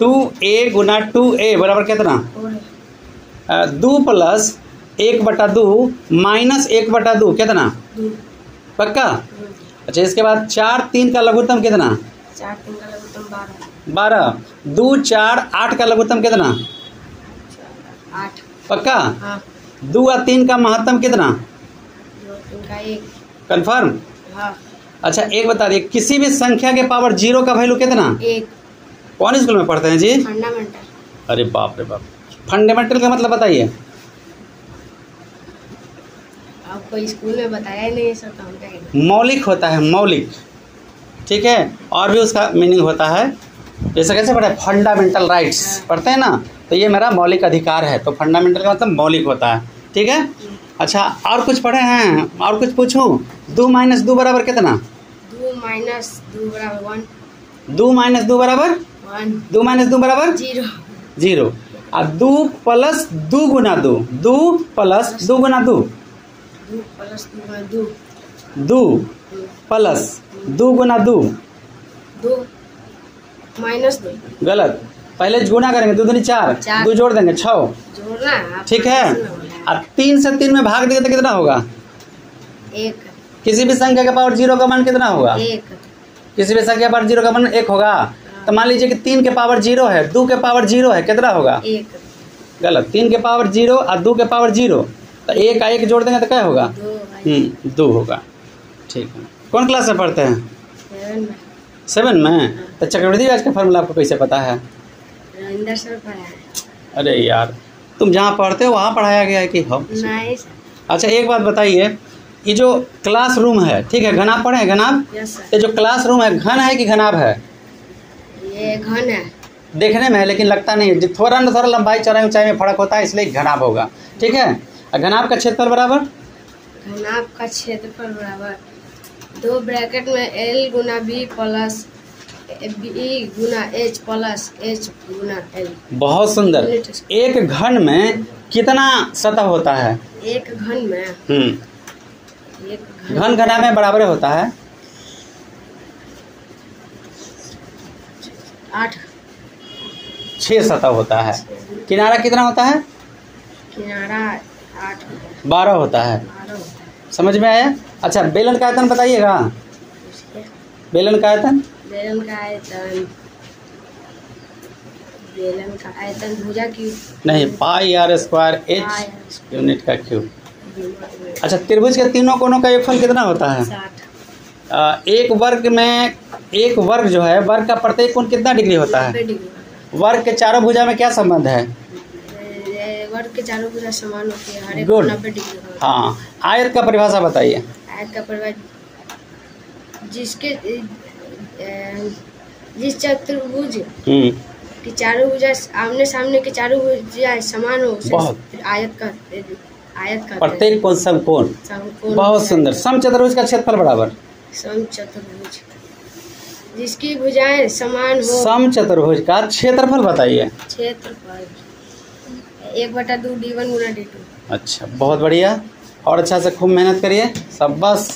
2a गुना 2a बराबर कितना? 2 plus 1/2 minus 1/2 कितना? 2। पक्का? अच्छा, इसके बाद 4 3 का लघुत्तम कितना? 4 3 का लघुत्तम 12। 2 4 8 का लघुत्तम कितना? 8। पक्का? हाँ। 2 और 3 का महत्तम कितना? 2 3 का 1। कन्फर्म? हाँ। अच्छा, एक बता दिए, किसी भी संख्या के पावर 0 का वैल्यू कितना? 1। कौन स्कूल में पढ़ते हैं जी? फंडामेंटल। अरे बाप रे बाप, फंडामेंटल का मतलब बताइए। आपको स्कूल में बताया ही नहीं सर, तो हम क्या करें? मौलिक होता है, मौलिक। ठीक है, और भी उसका मीनिंग होता है। जैसे कैसे पढ़े? फंडामेंटल राइट्स पढ़ते हैं ना, तो ये मेरा मौलिक अधिकार है, तो फंडामेंटल का मतलब मौलिक होता है। ठीक है। अच्छा, और कुछ पढ़े हैं? और कुछ पूछूं? 2 माइनस 2 बराबर कितना? 2 माइनस 2 बराबर 1। 2 माइनस 2 बराबर 1। 2 माइनस 2 बराबर 0। 0। और 2 प्लस 2 गुना 2, 2 प्लस 2 गुना 2, 2 प्लस 2 गुना 2, 2 प्लस 2 गुना 2, 2 माइनस 2। गलत। पहले गुना करेंगे, 2 दूनी 4, 2 जोड़ देंगे 6। जोड़ना है। ठीक है। और 3 से 3 में भाग देंगे तो कितना होगा? 1। किसी भी संख्या के पावर 0 का मान कितना होगा? 1। किसी भी संख्या के पावर 0 का मान 1 होगा। तो मान लीजिए कि 3 के पावर 0 है, 2 के पावर 0 है, कितना होगा? 1। गलत। 3 के पावर 0 और 2 के पावर 0, तो 1 का 1 जोड़ देंगे तो क्या होगा? 2 होगा। ठीक है। कौन क्लास में पढ़ते हैं? 7 में। 7 में? तो चक्रवृद्धि ब्याज का फॉर्मूला आपको कैसे पता है? रविंदर सर पढ़ाया है। अरे यार, तुम जहाँ पढ़ते हो वहाँ पढ़ाया गया है कि हम? नहीं सर। अच्छा, एक बात बताइए, ये जो क्लासरूम है, ठीक है, घनाभ पढ़े हैं? घनाभ? Yes sir. ये जो क्लासरूम है, घन है कि घनाभ है? ये घन है। देखने में है लेकिन लगता नहीं है। थोड़ा न थोड़ा लंबाई चौड़ाई ऊंचाई में फर्क होता है, इसलिए घनाभ होगा। ठीक है। और घनाभ का क्षेत्रफल बराबर? घनाभ का क्षेत्रफल बराबर 2 ब्रैकेट में L गुना B प्लस B गुना H प्लस H गुना L। बहुत सुंदर। एक घन में कितना सतह होता है? एक घन में एक घन घनाभ में बराबर होता है 8। 6 सतह होता है। किनारा कितना होता है? किनारा 8 12 होता है। 12। समझ में आया? अच्छा, बेलन का आयतन बताइएगा। बेलन का आयतन? बेलन का आयतन, बेलन का आयतन भुजा की नहीं, πr² h यूनिट का क्यूब। अच्छा, त्रिभुज के तीनों कोनों का योगफल कितना होता है? 60। एक वर्ग में, एक वर्ग जो है, वर्ग का प्रत्येक कोण कितना डिग्री होता है? 90 डिग्री। वर्ग के चारों भुजा में क्या संबंध है? वर्ग के चारों भुजा समान होती है, हर एक गुड। 90 डिग्री होता है। हाँ। आयत का परिभाषा बताइए। आयत का परिवार जिस चतुर्भुज की चारों भुजा आमने सामने के चारों भुजा समान हो, बहुत। आयत का प्रत्येक कोण समकोण। बहुत सुंदर। समचतुर्भुज का क्षेत्रफल बराबर? समचतुर्भुज जिसकी भुजाएं समान हो। समचतुर्भुज का क्षेत्रफल बताइए। क्षेत्रफल 1/2 D1 गुना D2। अच्छा, बहुत बढ़िया। और अच्छा से खूब मेहनत करिए। शाबाश।